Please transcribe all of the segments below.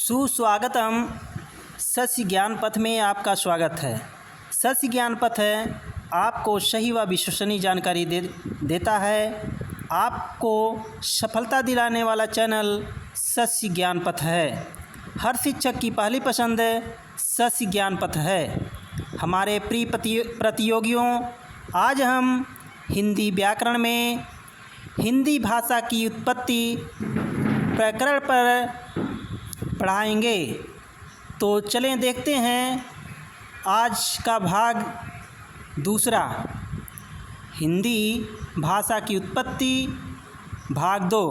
सुस्वागतम। सस्य ज्ञान पथ में आपका स्वागत है। सस्य ज्ञान पथ आपको सही व विश्वसनीय जानकारी देता है। आपको सफलता दिलाने वाला चैनल सस्य ज्ञान पथ है। हर शिक्षक की पहली पसंद सस्य ज्ञान पथ है। हमारे प्रिय प्रतियोगियों, आज हम हिंदी व्याकरण में हिंदी भाषा की उत्पत्ति प्रकरण पर पढ़ाएंगे। तो चलें देखते हैं आज का भाग दूसरा, हिंदी भाषा की उत्पत्ति भाग 2।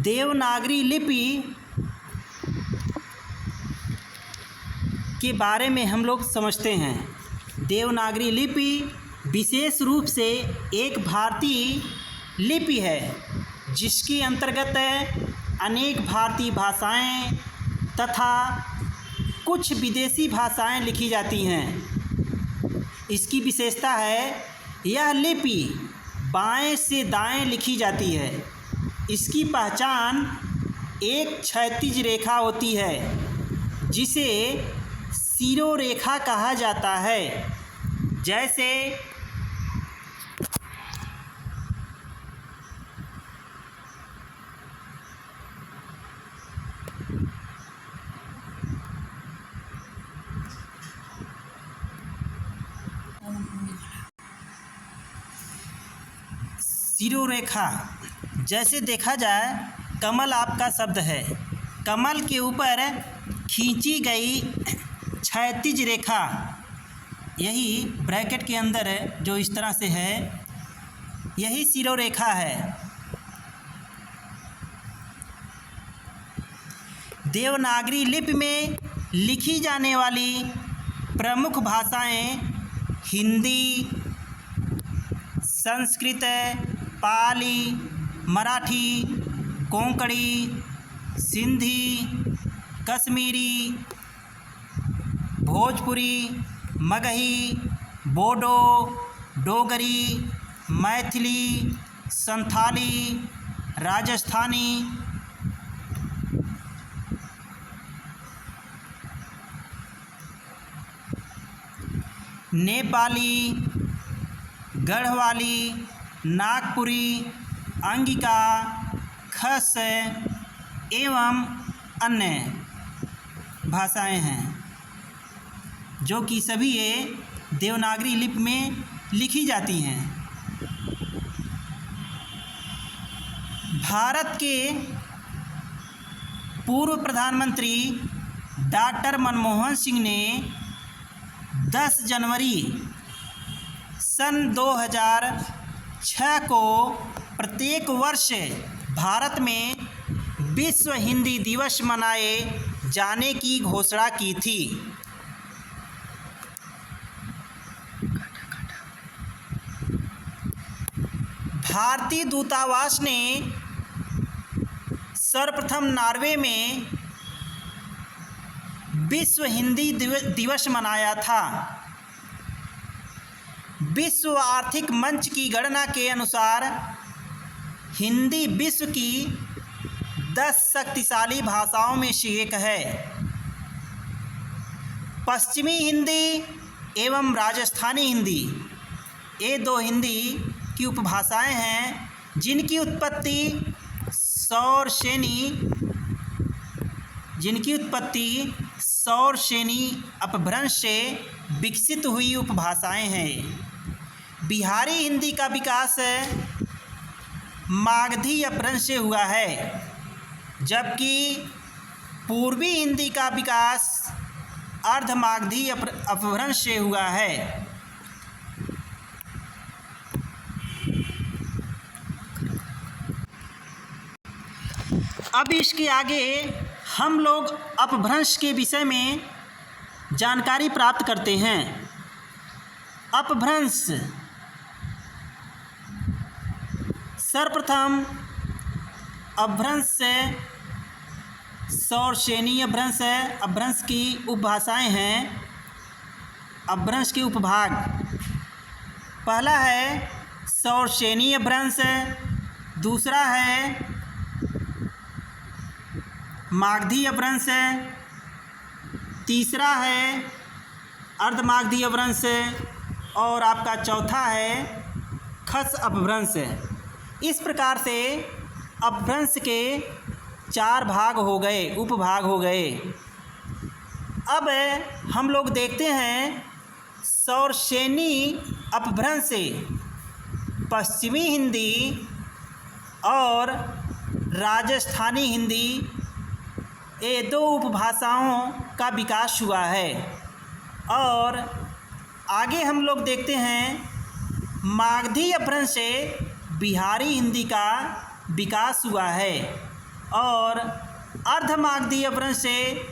देवनागरी लिपि के बारे में हम लोग समझते हैं। देवनागरी लिपि विशेष रूप से एक भारतीय लिपि है जिसके अंतर्गत अनेक भारतीय भाषाएं तथा कुछ विदेशी भाषाएं लिखी जाती हैं। इसकी विशेषता है यह लिपि बाएं से दाएं लिखी जाती है। इसकी पहचान एक क्षैतिज रेखा होती है जिसे शिरोरेखा कहा जाता है। जैसे शिरोरेखा, जैसे देखा जाए कमल आपका शब्द है। कमल के ऊपर खींची गई क्षैतिज रेखा, यही ब्रैकेट के अंदर है जो इस तरह से है, यही शिरोरेखा है। देवनागरी लिपि में लिखी जाने वाली प्रमुख भाषाएं हिंदी, संस्कृत, पाली, मराठी, कोंकणी, सिंधी, कश्मीरी, भोजपुरी, मगही, बोडो, डोगरी, मैथिली, संथाली, राजस्थानी, नेपाली, गढ़वाली, नागपुरी, अंगिका, खस एवं अन्य भाषाएं हैं जो कि सभी ये देवनागरी लिपि में लिखी जाती हैं। भारत के पूर्व प्रधानमंत्री डॉक्टर मनमोहन सिंह ने 10 जनवरी सन 2006 को प्रत्येक वर्ष भारत में विश्व हिंदी दिवस मनाए जाने की घोषणा की थी। भारतीय दूतावास ने सर्वप्रथम नॉर्वे में विश्व हिंदी दिवस मनाया था। विश्व आर्थिक मंच की गणना के अनुसार हिंदी विश्व की 10 शक्तिशाली भाषाओं में से एक है। पश्चिमी हिंदी एवं राजस्थानी हिंदी, ये 2 हिंदी की उपभाषाएं हैं जिनकी उत्पत्ति सौरसेनी अपभ्रंश से विकसित हुई उपभाषाएं हैं। बिहारी हिंदी का विकास मागधी अपभ्रंश से हुआ है, जबकि पूर्वी हिंदी का विकास अर्धमागधी अपभ्रंश से हुआ है। अब इसके आगे हम लोग अपभ्रंश के विषय में जानकारी प्राप्त करते हैं। अपभ्रंश सर्वप्रथम अपभ्रंश से सौरसेनी अपभ्रंश है। अपभ्रंश की उपभाषाएं हैं। अपभ्रंश के उपभाग, पहला है सौरसेनी अपभ्रंश, दूसरा है मागधी अपभ्रंश, तीसरा है अर्धमागधी अपभ्रंश और आपका चौथा है खस अपभ्रंश। इस प्रकार से अपभ्रंश के 4 भाग हो गए, उपभाग हो गए। अब हम लोग देखते हैं सौरसेनी अपभ्रंश से पश्चिमी हिंदी और राजस्थानी हिंदी, ये 2 उपभाषाओं का विकास हुआ है। और आगे हम लोग देखते हैं मागधी अपभ्रंश से बिहारी हिंदी का विकास हुआ है और अर्धमागधी अपभ्रंश से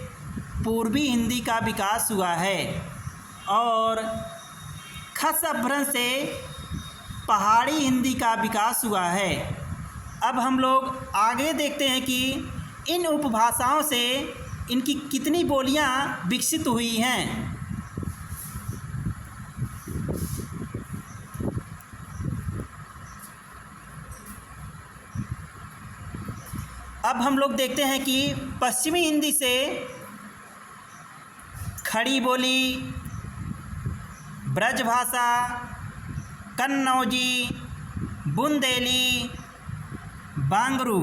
पूर्वी हिंदी का विकास हुआ है और खस अपभ्रंश से पहाड़ी हिंदी का विकास हुआ है। अब हम लोग आगे देखते हैं कि इन उपभाषाओं से इनकी कितनी बोलियां विकसित हुई हैं। अब हम लोग देखते हैं कि पश्चिमी हिंदी से खड़ी बोली, ब्रजभाषा, कन्नौजी, बुंदेली, बांगरू,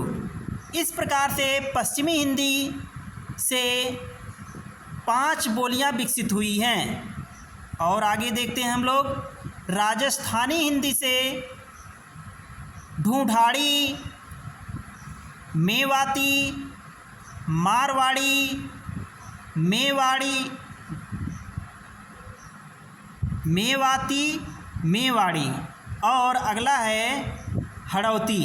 इस प्रकार से पश्चिमी हिंदी से 5 बोलियां विकसित हुई हैं। और आगे देखते हैं हम लोग राजस्थानी हिंदी से ढूंढाड़ी, मेवाती, मारवाड़ी, मेवाड़ी और अगला है हड़ौती।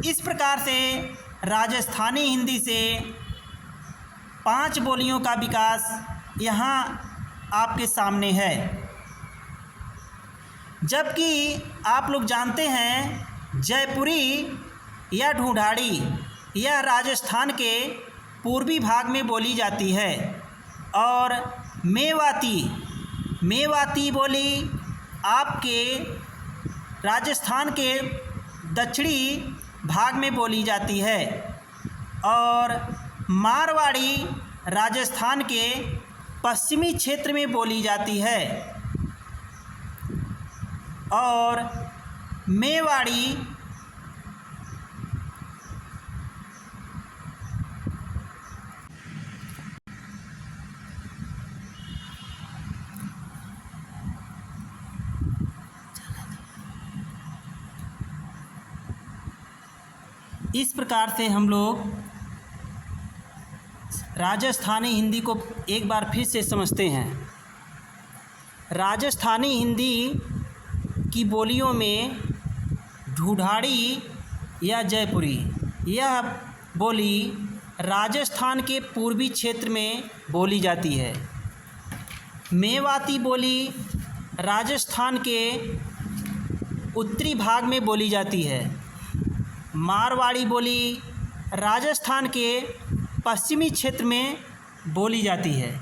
इस प्रकार से राजस्थानी हिंदी से 5 बोलियों का विकास यहाँ आपके सामने है। जबकि आप लोग जानते हैं जयपुरी या ढूंढाड़ी यह राजस्थान के पूर्वी भाग में बोली जाती है और मेवाती बोली आपके राजस्थान के दक्षिणी भाग में बोली जाती है और मारवाड़ी राजस्थान के पश्चिमी क्षेत्र में बोली जाती है और मेवाड़ी इस प्रकार से हम लोग राजस्थानी हिंदी को एक बार फिर से समझते हैं। राजस्थानी हिंदी की बोलियों में ढूंढाड़ी या जयपुरी यह बोली राजस्थान के पूर्वी क्षेत्र में बोली जाती है। मेवाती बोली राजस्थान के उत्तरी भाग में बोली जाती है। मारवाड़ी बोली राजस्थान के पश्चिमी क्षेत्र में बोली जाती है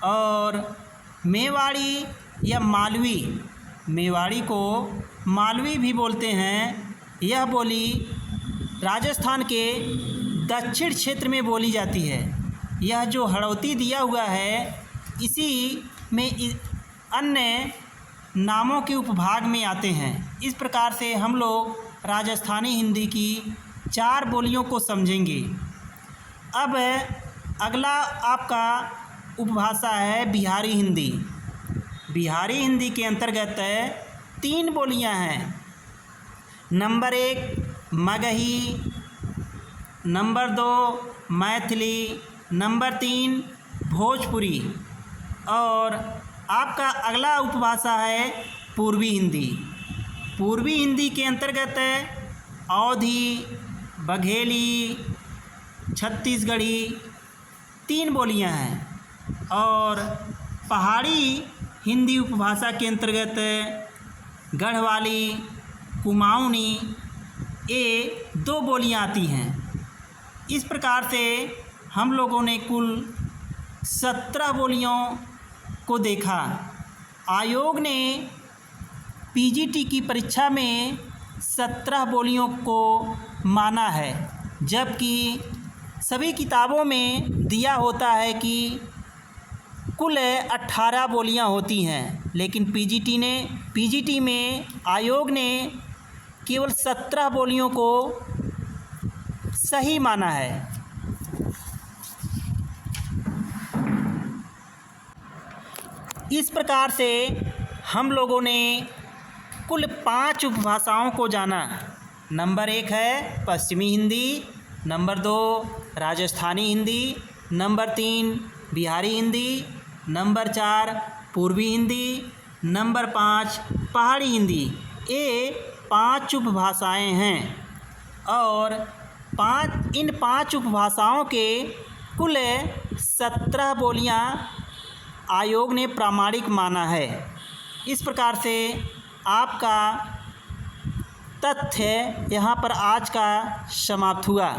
और मेवाड़ी या मालवी, मेवाड़ी को मालवी भी बोलते हैं, यह बोली राजस्थान के दक्षिण क्षेत्र में बोली जाती है। यह जो हड़ौती दिया हुआ है इसी में अन्य नामों के उपभाग में आते हैं। इस प्रकार से हम लोग राजस्थानी हिंदी की 4 बोलियों को समझेंगे। अब अगला आपका उपभाषा है बिहारी हिंदी। बिहारी हिंदी के अंतर्गत 3 बोलियां हैं। Number 1 Magahi, number 2 Maithili, number 3 Bhojpuri और आपका अगला उपभाषा है पूर्वी हिंदी। पूर्वी हिंदी के अंतर्गत अवधी, बघेली, छत्तीसगढ़ी 3 बोलियां हैं और पहाड़ी हिंदी उपभाषा के अंतर्गत गढ़वाली, कुमाऊनी ये 2 बोलियां आती हैं। इस प्रकार से हम लोगों ने कुल 17 बोलियों को देखा। आयोग ने पीजीटी की परीक्षा में 17 बोलियों को माना है, जबकि सभी किताबों में दिया होता है कि कुल 18 बोलियां होती हैं, लेकिन पीजीटी में आयोग ने केवल 17 बोलियों को सही माना है। इस प्रकार से हम लोगों ने कुल 5 उपभाषाओं को जाना। नंबर 1 है पश्चिमी Hindi, number 2 Rajasthani Hindi, number 3 Bihari Hindi, number 4 पूर्वी हिंदी, नंबर 5 पहाड़ी हिंदी। ये 5 उपभाषाएँ हैं और इन 5 उपभाषाओं के कुल 17 बोलियां आयोग ने प्रामाणिक माना है। इस प्रकार से आपका तथ्य यहाँ पर आज का समाप्त हुआ।